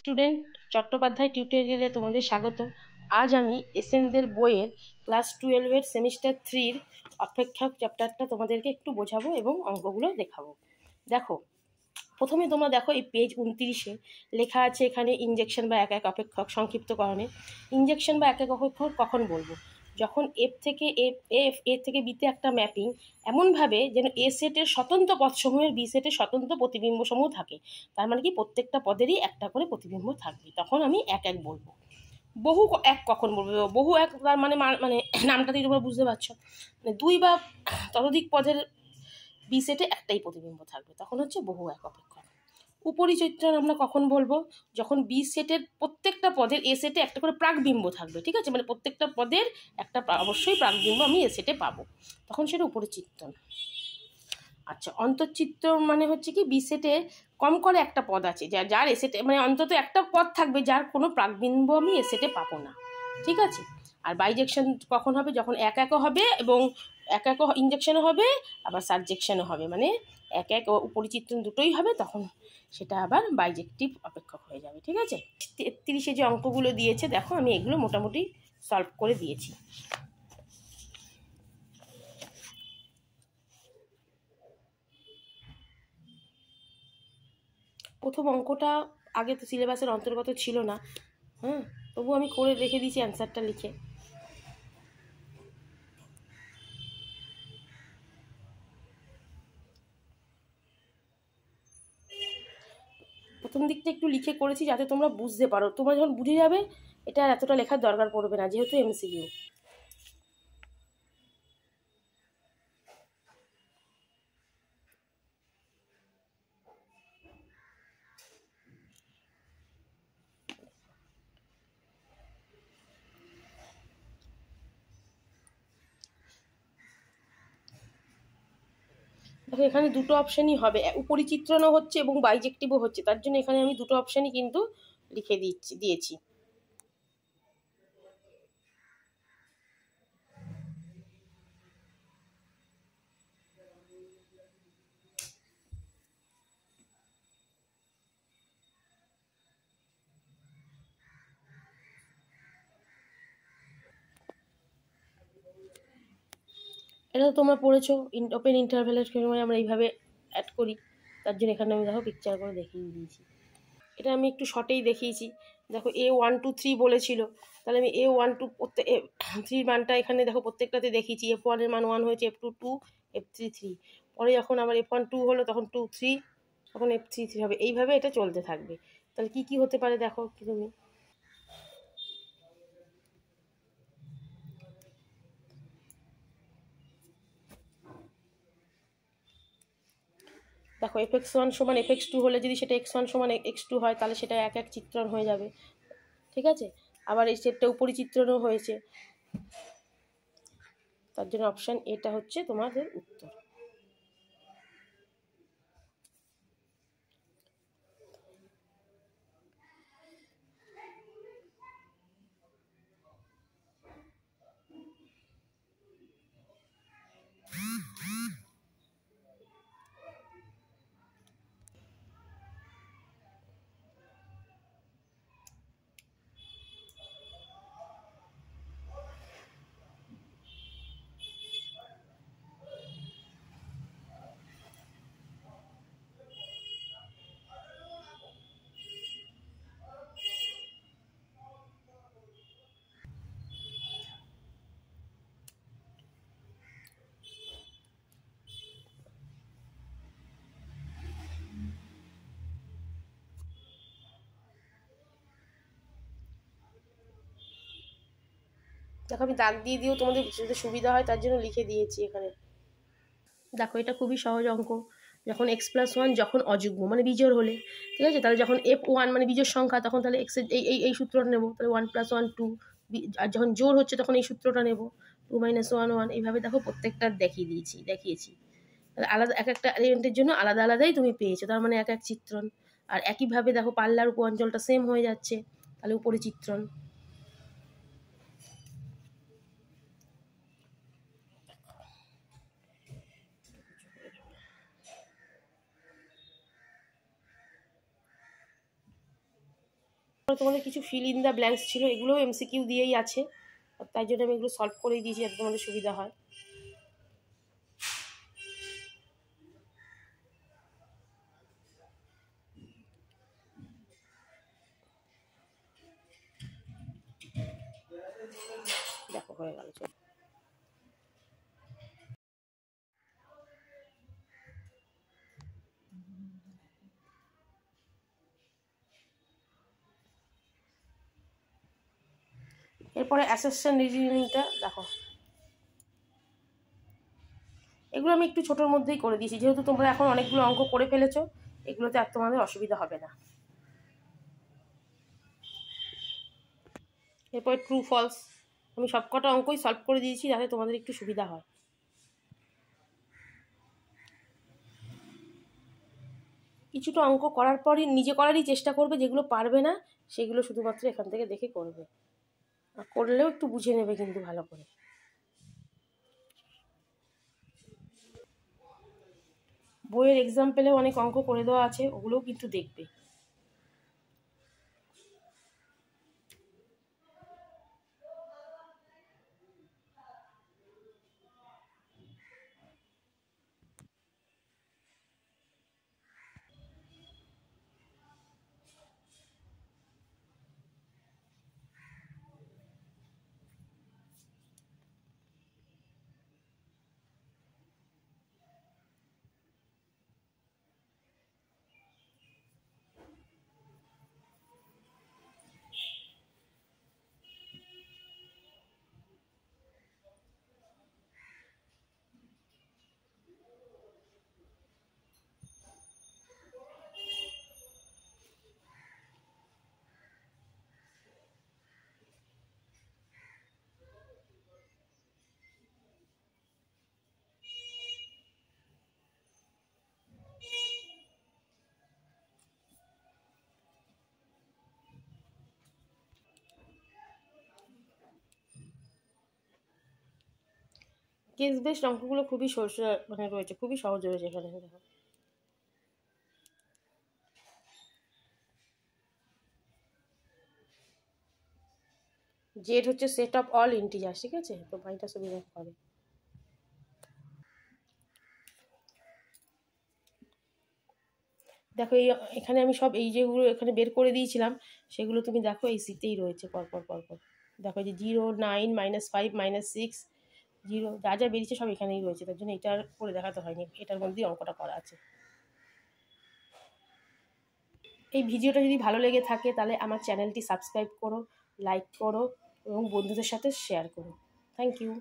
Student, Chattopadhyay টিউটোরিয়ালে তোমাদের স্বাগত। আজ আমি এসএনদের বইয়ের ক্লাস 12-এর সেমিস্টার 3-র অপেক্ষক চ্যাপ্টারটা তোমাদেরকে একটু বোঝাবো এবং অঙ্কগুলো দেখাবো। দেখো, প্রথমে তোমরা দেখো এই পেজ 29-এ লেখা আছে এখানে ইনজেকশন বা এক এক অপেক্ষক সংক্ষিপ্তকরণে। ইনজেকশন বা এক এক অপেক্ষক কখন বলবো? যখন এ থেকে বিতে একটা ম্যাপিং এমনভাবে যেন এ সেটের স্বতন্ত্র পদসমূহের বি সেটের স্বতন্ত্র প্রতিবিম্বসমূহ থাকে। তার মানে কি প্রত্যেকটা পদেরই একটা করে প্রতিবিম্ব থাকবে, তখন আমি এক এক বলবো। বহু এক কখন বলবো? বহু এক তার মানে মানে নামটাতেই তোমরা বুঝতে পারছো, মানে দুই বা ততোধিক পদের বি সেটে একটাই প্রতিবিম্ব থাকবে, তখন হচ্ছে বহু এক অপেক্ষক। উপরিচিত্রণ আমরা কখন বলবো? যখন বি সেটের প্রত্যেকটা পদের এ সেটে একটা করে প্রাকবিম্ব থাকবে, ঠিক আছে, মানে প্রত্যেকটা পদের একটা অবশ্যই প্রাকবিম্ব আমি এ সেটে পাবো, তখন সেটা উপরিচিত্রণ। আচ্ছা, অন্তর্চিত্র মানে হচ্ছে কি বি সেটে কম করে একটা পদ আছে, যার এ সেটে মানে অন্তত একটা পদ থাকবে যার কোনো প্রাকবিম্ব আমি এ সেটে পাবো না, ঠিক আছে। আর বাইজেকশন কখন হবে? যখন এক এক হবে এবং এক এক ইনজেকশনও হবে, আবার সাবজেকশনও হবে, মানে এক এক উপরিচিত্রণ দুটোই হবে, তখন সেটা আবার বাইজেক্টিভ অপেক্ষক হয়ে যাবে, ঠিক আছে। 33-এ যে অঙ্কগুলো দিয়েছে দেখো, আমি এগুলো মোটামুটি সলভ করে দিয়েছি। প্রথম অঙ্কটা আগে তো সিলেবাসের অন্তর্গত ছিল না, তবু আমি করে রেখে দিয়েছি অ্যান্সারটা লিখে। প্রথম দিকটা একটু লিখে করেছি যাতে তোমরা বুঝতে পারো, তোমরা যখন বুঝে যাবে এটা আর এতটা লেখার দরকার পড়বে না, যেহেতু এমসিকিউ। দেখো, এখানে দুটো অপশানই হবে, উপরিচিত্রণও হচ্ছে এবং বাইজেক্টিভও হচ্ছে, তার জন্য এখানে আমি দুটো অপশানই কিন্তু লিখে দিয়েছি। এটা তো তোমরা পড়েছো, ওপেন ইন্টারভ্যালের সময় আমরা এইভাবে অ্যাড করি, তার জন্য এখানে আমি দেখো পিকচার করে দেখিয়ে দিয়েছি। এটা আমি একটু শর্টেই দেখিয়েছি। দেখো, A1 2 3 বলেছিল, তাহলে আমি A1 2 3 মানটা এখানে দেখো প্রত্যেকটাতে দেখিয়েছি। F1-এর মান 1 হয়েছে, F2 2, F3 3, পরে যখন আবার F1 2 হলো তখন 2 3, তখন F3 3 হবে, এইভাবে এটা চলতে থাকবে। তাহলে কি কি হতে পারে দেখো কি তুমি। দেখো, Fx1 সমান Fx2 হলে যদি সেটা x1 সমান x2 হয়, তাহলে সেটা এক এক চিত্রণ হয়ে যাবে, ঠিক আছে। আবার এই সেটটা উপরিচিত্রণও হয়েছে, তার জন্য অপশান এটা হচ্ছে তোমাদের উত্তর। দেখো, আমি দাগ দিয়ে দিয়েও তোমাদের বুঝতে সুবিধা হয় তার জন্য লিখে দিয়েছি এখানে। দেখো, এটা খুবই সহজ অঙ্ক। যখন x+1 যখন অযুগ্ম মানে বিজোড় হলে, ঠিক আছে, তাহলে যখন F1 মানে বিজোড় সংখ্যা, তখন তাহলে x এর এই সূত্রটা নেব, তাহলে 1+1 2, আর যখন জোড় হচ্ছে তখন এই সূত্রটা নেব, 2 - 1 1। এইভাবে দেখো প্রত্যেকটা দেখিয়েছি। তাহলে আলাদা এক একটা এলিমেন্টের জন্য আলাদা আলাদাই তুমি পেয়েছো, তার মানে এক এক চিত্রণ। আর একইভাবে দেখো পাল্লার উপ অঞ্চলটা সেম হয়ে যাচ্ছে, তাহলে উপরিচিত্রণ। তারপর তোমাদের কিছু ফিল ইন দ্য ব্ল্যাঙ্কস ছিল, এগুলোও এমসিকিউ দিয়েই আছে, তাই জন্য আমি এগুলো সলভ করেই দিয়েছি যাতে তোমাদের সুবিধা হয়। দেখো হয়ে গেল। এরপরে অ্যাসেশন রিজনিংটা দেখো, এগুলো আমি একটু ছোটোর মধ্যেই করে দিয়েছি, যেহেতু তোমরা এখন অনেকগুলো অঙ্ক করে ফেলেছো, এগুলোতে আর তোমাদের অসুবিধা হবে না। এরপরে ট্রু ফলস আমি সবকটা অঙ্কই সলভ করে দিয়েছি যাতে তোমাদের একটু সুবিধা হয়। কিছুটা অঙ্ক করার পরই নিজে করারই চেষ্টা করবে, যেগুলো পারবে না সেগুলো শুধুমাত্র এখান থেকে দেখে করবে, আর করলেও একটু বুঝে নেবে কিন্তু ভালো করে। বইয়ের এক্সাম্পলেও অনেক অঙ্ক করে দেওয়া আছে, ওগুলোও কিন্তু দেখবে। কেস বেসড অঙ্কগুলো খুবই মানে রয়েছে, খুবই সহজ রয়েছে এখানে। দেখো জেড হচ্ছে সেট অফ অল ইন্টিজার, ঠিক আছে, তো বাড়িটা সুবিধা হবে। দেখো এখানে আমি সব এই যেগুলো এখানে বের করে দিয়েছিলাম সেগুলো তুমি দেখো এই সিটেই রয়েছে পরপর পরপর। দেখো যে 0, 9, -5, -6, 0 যা যা বেরিয়েছে সব এখানেই রয়েছে, তার জন্য এটার করে দেখাতে হয়নি, এটার মধ্যেই অঙ্কটা করা আছে। এই ভিডিওটা যদি ভালো লেগে থাকে তাহলে আমার চ্যানেলটি সাবস্ক্রাইব করো, লাইক করো এবং বন্ধুদের সাথে শেয়ার করো। Thank you.